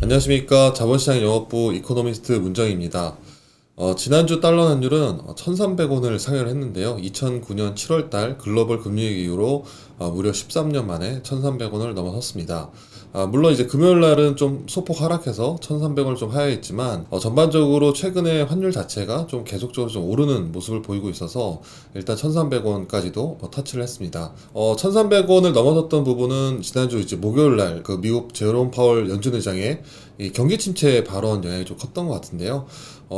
안녕하십니까. 자본시장 영업부 이코노미스트 문정입니다. 지난주 달러 환율은 1,300원을 상회를 했는데요. 2009년 7월달 글로벌 금리위기 이후로 무려 13년 만에 1,300원을 넘어섰습니다. 물론 이제 금요일 날은 좀 소폭 하락해서 1,300원을 좀 하회했지만 전반적으로 최근에 환율 자체가 좀 계속적으로 좀 오르는 모습을 보이고 있어서 일단 1,300원까지도 터치를 했습니다. 1,300원을 넘어섰던 부분은 지난주 이제 목요일 날 그 미국 제롬 파월 연준 의장의 이 경기 침체 발언 영향이 좀 컸던 것 같은데요.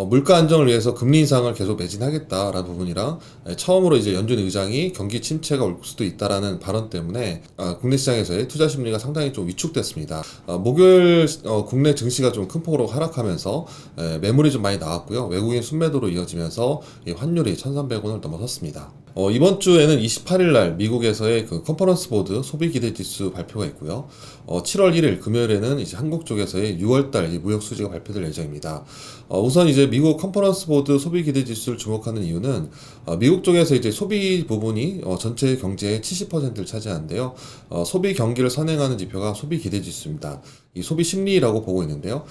물가 안정을 위해서 금리 인상을 계속 매진하겠다라는 부분이랑 처음으로 이제 연준 의장이 경기 침체가 올 수도 있다라는 발언 때문에 국내 시장에서의 투자 심리가 상당히 좀 위축됐습니다. 목요일 국내 증시가 좀 큰 폭으로 하락하면서 매물이 좀 많이 나왔고요. 외국인 순매도로 이어지면서 이 환율이 1,300원을 넘어섰습니다. 이번 주에는 28일 날 미국에서의 그 컨퍼런스 보드 소비 기대 지수 발표가 있고요. 7월 1일 금요일에는 이제 한국 쪽에서의 6월달 무역 수지가 발표될 예정입니다. 우선 이제 미국 컨퍼런스 보드 소비 기대 지수를 주목하는 이유는 미국 쪽에서 이제 소비 부분이 전체 경제의 70%를 차지하는데요. 소비 경기를 선행하는 지표가 소비 기대 지수입니다. 이 소비 심리라고 보고 있는데요.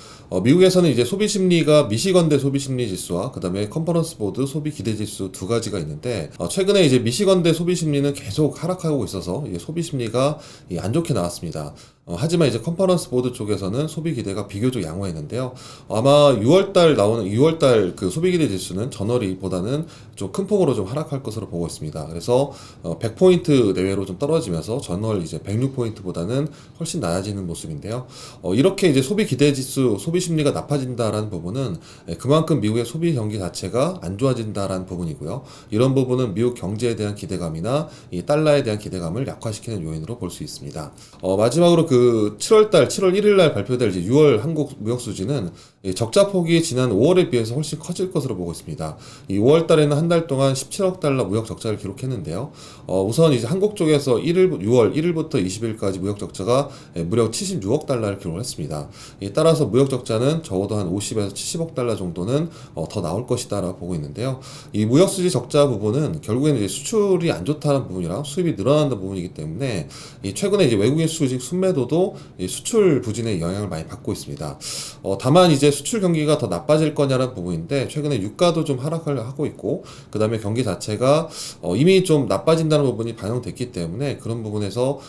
미국에서는 이제 소비 심리가 미시건대 소비 심리 지수와 그다음에 컨퍼런스 보드 소비 기대 지수 두 가지가 있는데 최근에 이제 미시건대 소비 심리는 계속 하락하고 있어서 이게 소비 심리가 안 좋게 나왔습니다. 하지만 이제 컨퍼런스 보드 쪽에서는 소비 기대가 비교적 양호했는데요. 아마 6월달 그 소비 기대 지수는 저널이보다는 좀 큰 폭으로 좀 하락할 것으로 보고 있습니다. 그래서 100포인트 내외로 좀 떨어지면서 저널 이제 106포인트보다는 훨씬 낮아지는 모습인데요. 이렇게 이제 소비 기대 지수, 소비 심리가 나빠진다라는 부분은 그만큼 미국의 소비 경기 자체가 안 좋아진다라는 부분이고요. 이런 부분은 미국 경제에 대한 기대감이나 이 달러에 대한 기대감을 약화시키는 요인으로 볼 수 있습니다. 마지막으로 그 7월 1일 날 발표될 이제 6월 한국 무역 수지는 적자 폭이 지난 5월에 비해서 훨씬 커질 것으로 보고 있습니다. 이 5월 달에는 한 달 동안 17억 달러 무역 적자를 기록했는데요. 우선 이제 한국 쪽에서 6월 1일부터 20일까지 무역 적자가 무려 76억 달러를 기록했습니다. 따라서 무역 적자는 적어도 한 50에서 70억 달러 정도는 더 나올 것이다라고 보고 있는데요. 이 무역 수지 적자 부분은 결국에는 이제 수출이 안 좋다는 부분이랑 수입이 늘어난다는 부분이기 때문에 최근에 이제 외국인 수직 순매도도 수출 부진의 영향을 많이 받고 있습니다. 다만 이제 수출 경기가 더 나빠질 거냐라는 부분인데 최근에 유가도 좀 하락을 하고 있고 그 다음에 경기 자체가 이미 좀 나빠진다는 부분이 반영됐기 때문에 그런 부분에서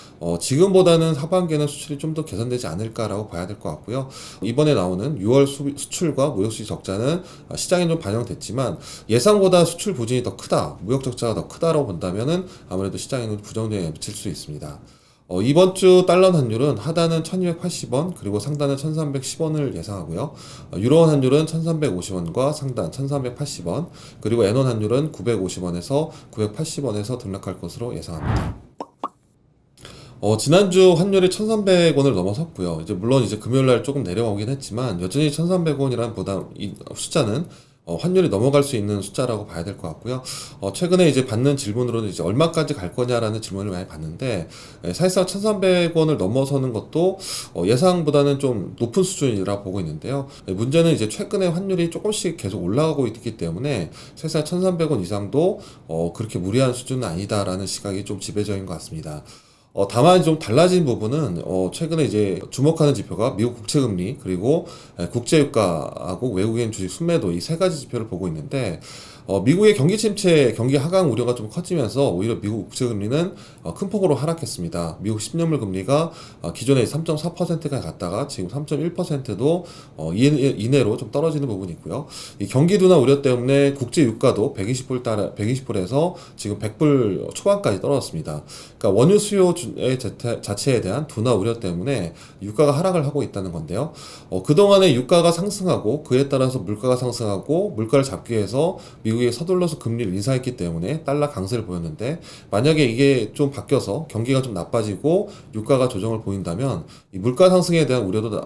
지금보다는 하반기에는 수출이 좀 더 개선되지 않을까라고 봐야 될 것 같고요. 이번에 나오는 6월 수출과 무역 수지 적자는 시장에 좀 반영됐지만 예상보다 수출 부진이 더 크다, 무역 적자가 더 크다라고 본다면은 아무래도 시장에는 부정적인 영향을 미칠 수 있습니다. 이번 주 달러 환율은 하단은 1280원 그리고 상단은 1310원을 예상하고요. 유로원 환율은 1350원과 상단 1380원 그리고 엔원 환율은 950원에서 980원에서 등락할 것으로 예상합니다. 지난주 환율이 1,300원을 넘어섰고요. 이제 물론 이제 금요일 날 조금 내려오긴 했지만 여전히 1,300원이라는 이 숫자는 환율이 넘어갈 수 있는 숫자라고 봐야 될 것 같고요. 최근에 이제 받는 질문으로는 이제 얼마까지 갈 거냐라는 질문을 많이 받는데, 사실상 1,300원을 넘어서는 것도 예상보다는 좀 높은 수준이라 보고 있는데요. 문제는 이제 최근에 환율이 조금씩 계속 올라가고 있기 때문에 사실상 1,300원 이상도 그렇게 무리한 수준은 아니다라는 시각이 좀 지배적인 것 같습니다. 다만 좀 달라진 부분은 최근에 이제 주목하는 지표가 미국 국채금리 그리고 국제유가하고 외국인 주식 순매도 이 세 가지 지표를 보고 있는데 미국의 경기 침체, 경기 하강 우려가 좀 커지면서 오히려 미국 국채금리는 큰 폭으로 하락했습니다. 미국 10년물 금리가 기존에 3.4%가 갔다가 지금 3.1%도 이내로 좀 떨어지는 부분이 있고요. 이 경기 둔화 우려 때문에 국제유가도 120불에서 지금 100불 초반까지 떨어졌습니다. 그러니까 원유 수요 자체에 대한 둔화 우려 때문에 유가가 하락을 하고 있다는 건데요. 그동안에 유가가 상승하고 그에 따라서 물가가 상승하고 물가를 잡기 위해서 미국이 서둘러서 금리를 인상했기 때문에 달러 강세를 보였는데 만약에 이게 좀 바뀌어서 경기가 좀 나빠지고 유가가 조정을 보인다면 이 물가 상승에 대한 우려도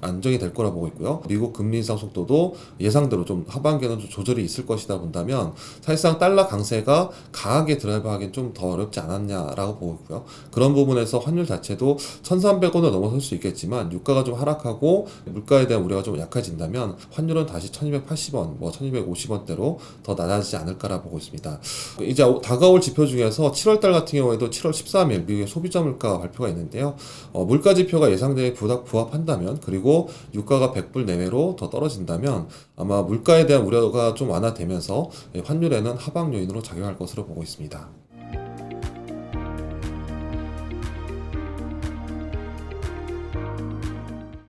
안정이 될 거라 보고 있고요. 미국 금리 인상 속도도 예상대로 좀 하반기에는 좀 조절이 있을 것이다 본다면 사실상 달러 강세가 강하게 드라이브하기는 좀 더 어렵지 않았냐라고 보고 있고요. 그런 부분에서 환율 자체도 1,300원을 넘어설 수 있겠지만 유가가 좀 하락하고 물가에 대한 우려가 좀 약해진다면 환율은 다시 1,280원, 1,250원대로 더 낮아지지 않을까라 보고 있습니다. 이제 다가올 지표 중에서 7월달 같은 경우에도 7월 13일 미국의 소비자 물가 발표가 있는데요. 물가 지표가 예상대에 부합한다면 그리고 유가가 100불 내외로 더 떨어진다면 아마 물가에 대한 우려가 좀 완화되면서 환율에는 하방 요인으로 작용할 것으로 보고 있습니다.